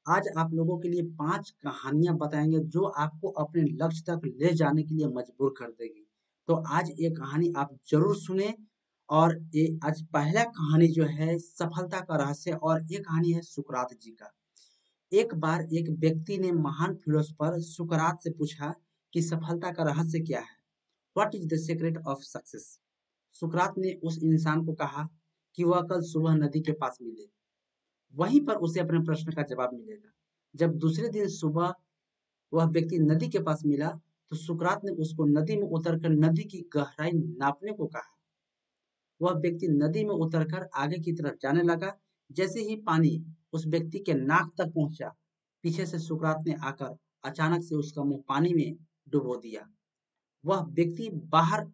आज आप लोगों के लिए 5 कहानियाँ बताएँगे जो आपको अपने लक्ष्य तक ले जाने के लिए मजबूर कर देगी। तो आज ये कहानी आप ज़रूर सुनें और ये आज पहला कहानी जो है सफलता का रहस्य और ये कहानी है सुकरात जी का। एक बार एक व्यक्ति ने महान फिलोसोफर सुकरात से पूछा कि सफलता का रहस्य क्या है? What is the secret of success? सुकरात ने उस इंसान को कहा कि वह कल सुबह नदी के पास मिले। वहीं पर उसे अपने प्रश्न का जवाब मिलेगा। जब दूसरे दिन सुबह वह व्यक्ति नदी के पास मिला, तो सुकरात ने उसको नदी में उतरकर नदी की गहराई नापने को कहा। वह व्यक्ति नदी में उतरकर आगे की तरफ जाने लगा। जैसे ही पानी उस व्यक्ति के नाक तक पहुंचा, पीछे से सुकरात ने आकर अचानक से उसका मुंह पानी में डुबो दिया। वह व्यक्ति बाहर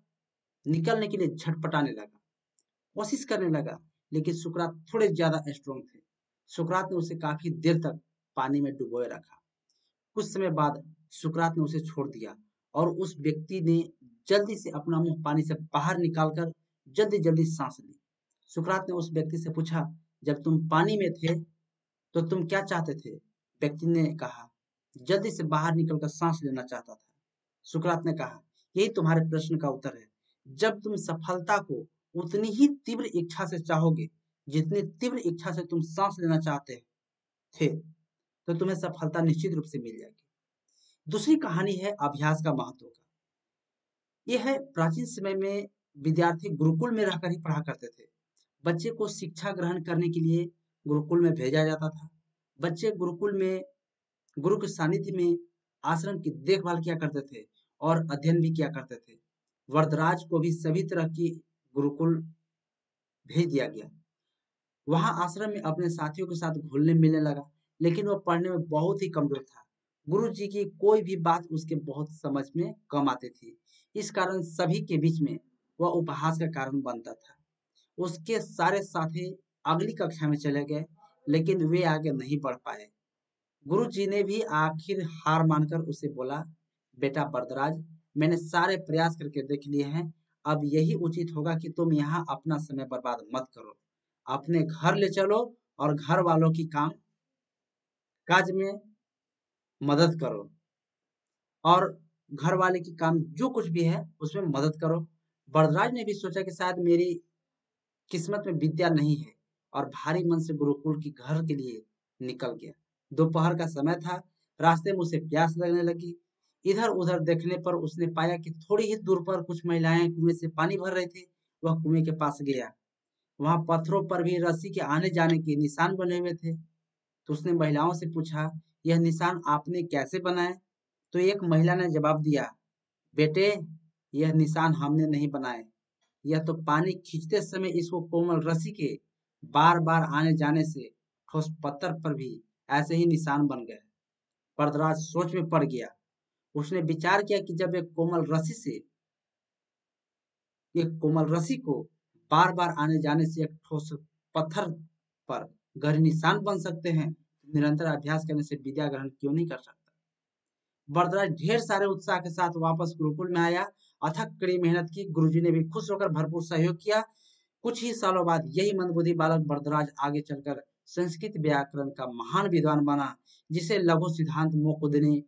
निकलने के लिए झटपटाने लगा, कोशिश करने लगा, लेकिन सुकरात थोड़े ज्यादा स्ट्रोंग थे। सुकरात ने उसे काफी देर तक पानी में डुबोए रखा। कुछ समय बाद सुकरात ने उसे छोड़ दिया और उस व्यक्ति ने जल्दी से अपना मुंह पानी से बाहर निकालकर जल्दी जल्दी सांस ली। सुकरात ने उस व्यक्ति से पूछा, जब तुम पानी में थे तो तुम क्या चाहते थे? व्यक्ति ने कहा, जल्दी से बाहर निकलकर सांस लेना चाहता था। सुकरात ने कहा, यही तुम्हारे प्रश्न का उत्तर है। जब तुम सफलता को उतनी ही तीव्र इच्छा से चाहोगे जितनी तीव्र इच्छा से तुम सांस लेना चाहते थे, तो तुम्हें सफलता निश्चित रूप से मिल जाएगी। दूसरी कहानी है अभ्यास का महत्व का। यह है प्राचीन समय में विद्यार्थी गुरुकुल में रहकर ही पढ़ा करते थे। बच्चे को शिक्षा ग्रहण करने के लिए गुरुकुल में भेजा जाता था। बच्चे गुरुकुल में गुरु के सानिध्य में आश्रम की देखभाल किया करते थे और अध्ययन भी किया करते थे। वरदराज को भी सभी तरह की गुरुकुल भेज दिया गया। वहाँ आश्रम में अपने साथियों के साथ घुलने मिलने लगा, लेकिन वह पढ़ने में बहुत ही कमजोर था। गुरु जी की कोई भी बात उसके बहुत समझ में कम आती थी। इस कारण सभी के बीच में वह उपहास का कारण बनता था। उसके सारे साथी अगली कक्षा में चले गए, लेकिन वे आगे नहीं बढ़ पाए। गुरु जी ने भी आखिर हार मानकर उसे बोला, बेटा बरदराज, मैंने सारे प्रयास करके देख लिए हैं। अब यही उचित होगा कि तुम यहाँ अपना समय बर्बाद मत करो। अपने घर ले चलो और घर वालों की काम काज में मदद करो और घर वाले की काम जो कुछ भी है उसमें मदद करो। बरदराज ने भी सोचा कि शायद मेरी किस्मत में विद्या नहीं है और भारी मन से गुरुकुल की घर के लिए निकल गया। दोपहर का समय था। रास्ते में उसे प्यास लगने लगी। इधर उधर देखने पर उसने पाया कि थोड़ी ही दूर पर कुछ महिलाएं कुएं से पानी भर रही थी। वह कुएं के पास गया। वहां पत्थरों पर भी रस्सी के आने जाने के निशान बने हुए थे। तो उसने महिलाओं से पूछा, यह निशान आपने कैसे बनाए? तो एक महिला ने जवाब दिया, बेटे, यह निशान हमने नहीं बनाए। यह तो पानी खींचते समय इसको कोमल रस्सी के बार बार आने जाने से ठोस पत्थर पर भी ऐसे ही निशान बन गए। बरदराज सोच में पड़ गया। उसने विचार किया कि जब एक कोमल रस्सी को बार बार आने जाने से एक ठोस पत्थर पर गहरे निशान बन सकते हैं, तो निरंतर अभ्यास करने से विद्या ग्रहण क्यों नहीं कर सकता? बरदराज ढेर सारे उत्साह के साथ वापस गुरुकुल में आया। अथक कड़ी मेहनत की। गुरुजी ने भी खुश होकर भरपूर सहयोग किया। कुछ ही सालों बाद यही मंदबुद्धि बालक बरदराज आगे चलकर संस्कृत व्याकरण का महान विद्वान बना, जिसे लघु सिद्धांत मोकुदिनी,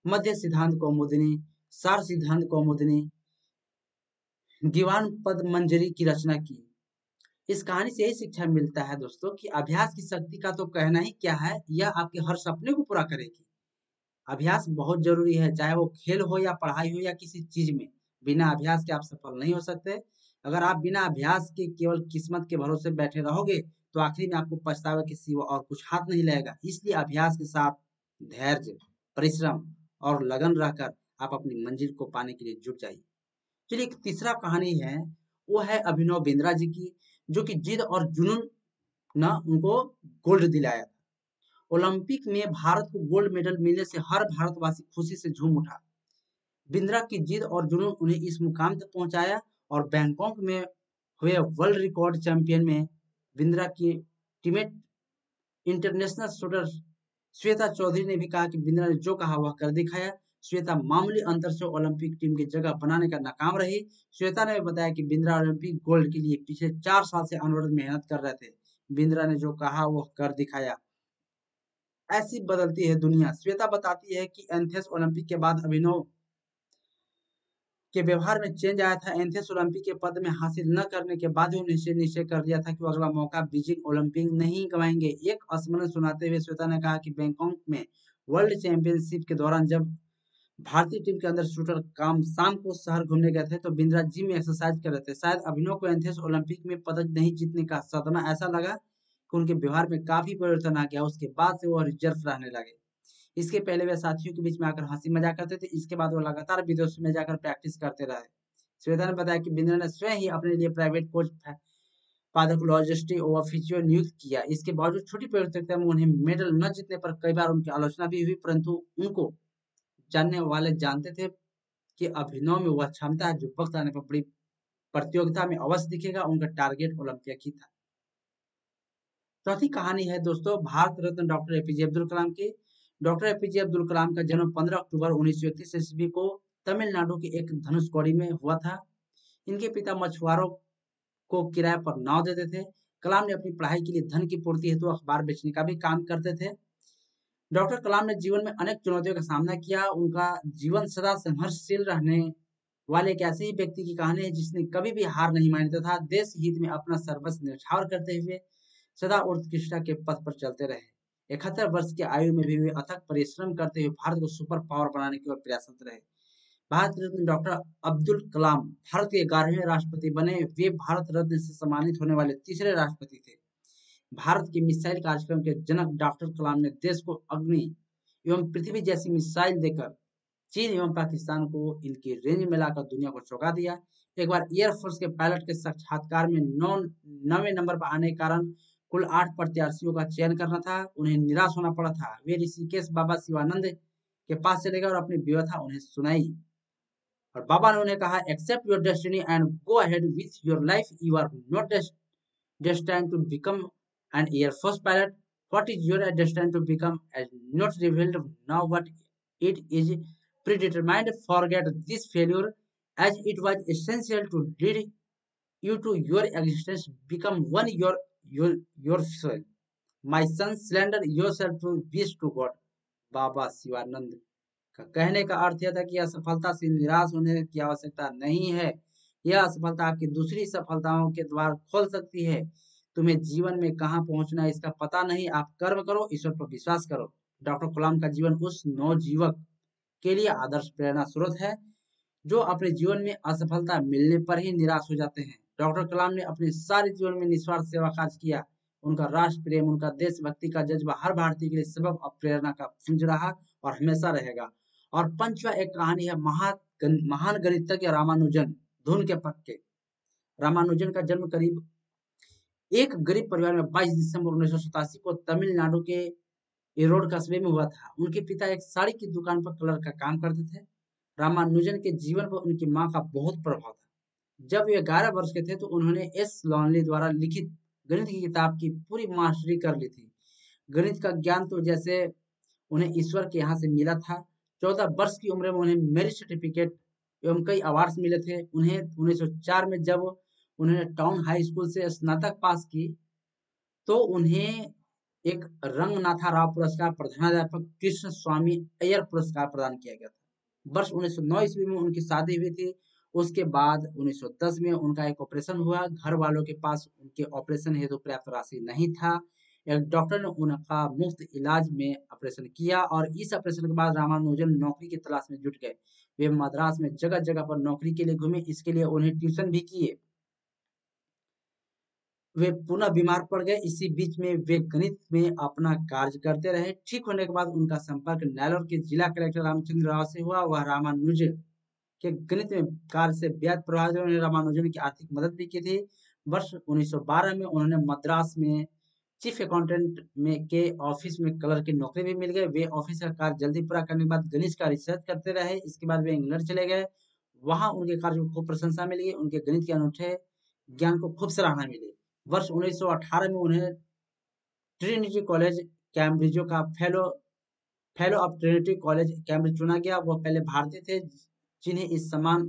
मध्य सिद्धांत कौमुदिनी, सार सिद्धांत कौमुदिनी, दीवान पद मंजरी की रचना की। इस कहानी से यही शिक्षा मिलता है दोस्तों कि अभ्यास की शक्ति का तो कहना ही क्या है, यह आपके हर सपने को पूरा करेगी। अभ्यास बहुत जरूरी है, चाहे वो खेल हो या पढ़ाई हो या किसी चीज में। बिना अभ्यास के आप सफल नहीं हो सकते। अगर आप बिना अभ्यास के केवल किस्मत के भरोसे बैठे रहोगे, तो आखिरी में आपको पछतावे के सिवा और कुछ हाथ नहीं लगेगा। इसलिए अभ्यास के साथ धैर्य, परिश्रम और लगन रहकर आप अपनी मंजिल को पाने के लिए जुट जाइए। चलिए, एक तीसरा कहानी है, वो है अभिनव बिंद्रा जी की, जो कि जिद और जुनून ना उनको गोल्ड दिलाया। ओलंपिक में भारत को गोल्ड मेडल मिलने से हर भारतवासी खुशी से झूम उठा। बिंद्रा की जिद और जुनून उन्हें इस मुकाम तक पहुंचाया और बैंकॉक में हुए वर्ल्ड रिकॉर्ड चैंपियन में बिंद्रा की teammate international shooter Shweta Chaudhary ने भी कहा कि बिंद्रा ने जो कहा वह कर दिखाया। श्वेता मामूली अंतर से ओलंपिक टीम की जगह बनाने का नाकाम रही। श्वेता ने भी बताया कि बिंद्रा ओलंपिक गोल्ड के लिए पिछले 4 साल से अनवरत मेहनत कर रहे थे। बिंद्रा ने जो कहा वह कर दिखाया। ऐसी बदलती है दुनिया। श्वेता बताती है कि एथेंस ओलंपिक के बाद अभिनव के व्यवहार में चेंज आया था। एथेंस ओलंपिक के पद में हासिल न करने के बाद ही निश्चय कर लिया था कि वो अगला मौका बीजिंग ओलंपिक नहीं गंवाएंगे। एक स्मरण सुनाते हुए श्वेता ने कहा कि बैंकॉक में वर्ल्ड चैंपियनशिप के दौरान जब भारतीय टीम के अंदर शूटर काम शाम को शहर घूमने गए थे तो बिंद्रा जिम में एक्सरसाइज कर रहे थे। शायद अभिनव को एथेंस ओलंपिक में पदक नहीं जीतने का सदमा ऐसा लगा कि उनके व्यवहार में काफी परिवर्तन आ गया। उसके बाद से वो रिजर्व रहने लगे। इसके पहले वे साथियों के बीच में आकर हंसी मजाक करते थे। इसके बाद वो लगातार विदेशों में जाकर प्रैक्टिस करते रहे। श्वेता ने बताया कि बिंद्रा ने स्वयं ही अपने लिए प्राइवेट कोच पादक लॉजिस्टिक और फिजियो नियुक्त किया। इसके बावजूद छोटी प्रतियोगिता में उन्हें मेडल न जीतने पर कई बार उनकी आलोचना भी हुई, परंतु उनको जानने वाले जानते थे कि अभिनव में वह क्षमता है जो वक्त आने पर बड़ी प्रतियोगिता में अवश्य दिखेगा। उनका टारगेट ओलंपिक ही था। चौथी कहानी है दोस्तों भारत रत्न डॉक्टर एपीजे अब्दुल कलाम की। डॉक्टर एपीजे अब्दुल कलाम का जन्म 15 अक्टूबर 1931 ईस्वी को तमिलनाडु के एक धनुषकोडी में हुआ था। इनके पिता मछुआरों को किराए पर नाव देते थे। कलाम ने अपनी पढ़ाई के लिए धन की पूर्ति हेतु अखबार बेचने का भी काम करते थे। डॉक्टर कलाम ने जीवन में अनेक चुनौतियों का सामना किया। उनका जीवन सदा संघर्षशील रहने वाले एक ऐसे ही व्यक्ति की कहानी है जिसने कभी भी हार नहीं मानी तथा देश हित में अपना सर्वस्व न्यौछावर करते हुए सदा उत्कृष्टता के पथ पर चलते रहे। 71 वर्ष की आयु में भी वे अथक परिश्रम करते हुए भारत को सुपर पावर बनाने की ओर प्रयासरत रहे। भारत रत्न डॉक्टर अब्दुल कलाम भारत के 11वें राष्ट्रपति बने। वे भारत रत्न से सम्मानित होने वाले तीसरे राष्ट्रपति थे। भारत के मिसाइल कार्यक्रम के जनक डॉक्टर कलाम ने देश को अग्नि एवं पृथ्वी जैसी मिसाइल देकर चीन एवं पाकिस्तान को इनकी रेंज में लाकर दुनिया को चौंका दिया। एक बार एयरफोर्स के पायलट के साक्षात्कार में 9वें नंबर पर आने के कारण कुल 8 प्रत्याशियों का चयन करना था। उन्हें निराश होना पड़ा था। वे ऋषिकेश बाबा शिवानंद के पास चले गए और अपनी व्यथा उन्हें सुनाई और बाबा ने उन्हें कहा, accept your destiny and go ahead with your life. You are not destined to become an Air Force pilot. What is your destined to become is not revealed now, but it is predetermined. Forget this failure, as it was essential to lead you to your existence. Become one yourself. My son, surrender yourself to wish to God. बाबा शिवानंद का कहने का अर्थ यह था कि असफलता से निराश होने की आवश्यकता नहीं है। यह असफलता आपकी दूसरी सफलताओं के द्वार खोल सकती है। तुम्हें जीवन में कहाँ पहुंचना है इसका पता नहीं। आप कर्म करो, ईश्वर पर विश्वास करो। डॉक्टर कलाम का जीवन उस नवयुवक के लिए आदर्श प्रेरणा स्रोत है जो अपने जीवन में असफलता मिलने पर ही निराश हो जाते हैं। डॉक्टर कलाम ने अपने सारे जीवन में निस्वार्थ सेवा कार्य किया। उनका राष्ट्र प्रेम, उनका देशभक्ति का जज्बा हर भारतीय के लिए सबब और प्रेरणा का पुंज रहा और हमेशा रहेगा। और पंचवा एक कहानी है महान गणितज्ञ रामानुजन, धुन के पक्के। रामानुजन का जन्म करीब एक गरीब परिवार में 22 दिसंबर 1987 को तमिलनाडु के एरोड कस्बे में हुआ था। उनके पिता एक साड़ी की दुकान पर कलर का काम करते थे। रामानुजन के जीवन पर उनकी मां का बहुत प्रभाव था। जब वे 11 वर्ष के थे तो उन्होंने एस लॉनली द्वारा लिखित गणित की किताब की पूरी मास्टरी कर ली थी। गणित का ज्ञान तो जैसे उन्हें ईश्वर के यहाँ से मिला था। 14 वर्ष की उम्र में उन्हें मेरिट सर्टिफिकेट एवं कई अवार्ड्स मिले थे। उन्हें 1904 में जब उन्होंने टाउन हाई स्कूल से स्नातक पास की तो उन्हें एक रंगनाथा राव पुरस्कार, प्रधानाध्यापक कृष्ण स्वामी अय्यर पुरस्कार प्रदान किया गया था। वर्ष 1909 ईस्वी में उनकी शादी हुई थी। उसके बाद 1910 में उनका एक ऑपरेशन हुआ। घर वालों के पास उनके ऑपरेशन हेतु पर्याप्त राशि नहीं था। एक डॉक्टर ने उनका मुफ्त इलाज में ऑपरेशन किया और इस ऑपरेशन के बाद रामानुजन नौकरी की तलाश में जुट गए। वे मद्रास में जगह जगह पर नौकरी के लिए घूमे। इसके लिए उन्हें ट्यूशन भी किए। वे पुनः बीमार पड़ गए। इसी बीच में वे गणित में अपना कार्य करते रहे। ठीक होने के बाद उनका संपर्क नेलोर के जिला कलेक्टर रामचंद्र राव से हुआ। वह रामानुजन के गणित में कार्य से बेहद प्रभावित हुए। उन्होंने रामानुजन की आर्थिक मदद भी की थी। वर्ष 1912 में उन्होंने मद्रास में चीफ अकाउंटेंट में के ऑफिस में कलर की नौकरी भी मिल गई। वे ऑफिस का कार्य जल्दी पूरा करने के बाद गणित का रिसर्च करते रहे। इसके बाद वे इंग्लैंड चले गए। वहां उनके कार्य को खूब प्रशंसा मिली। उनके गणित के अनूठे ज्ञान को खूब सराहना मिली। वर्ष 1918 में उन्हें ट्रिनिटी कॉलेज कैम्ब्रिजो का fellow of Trinity college Cambridge चुना गया। वह पहले भारतीय थे जिन्हें इस सम्मान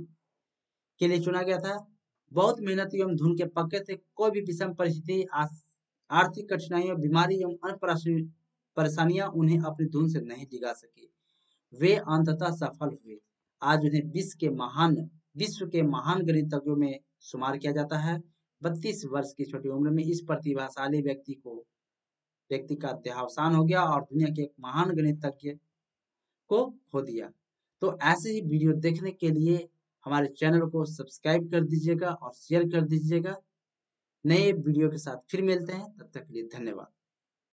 के लिए चुना गया था। बहुत मेहनती एवं धुन के पक्के थे। कोई भी विषम परिस्थिति, आर्थिक कठिनाइयों, बीमारी एवं अन्य परेशानियां उन्हें अपनी धुन से नहीं डिगा सकी। वे अंततः सफल हुए। आज उन्हें विश्व के महान गणितज्ञों में शुमार किया जाता है। 32 वर्ष की छोटी उम्र में इस प्रतिभाशाली व्यक्ति का देहावसान हो गया और दुनिया के एक महान गणितज्ञ को खो दिया। तो ऐसे ही वीडियो देखने के लिए हमारे चैनल को सब्सक्राइब कर दीजिएगा और शेयर कर दीजिएगा। नए वीडियो के साथ फिर मिलते हैं, तब तक के लिए धन्यवाद।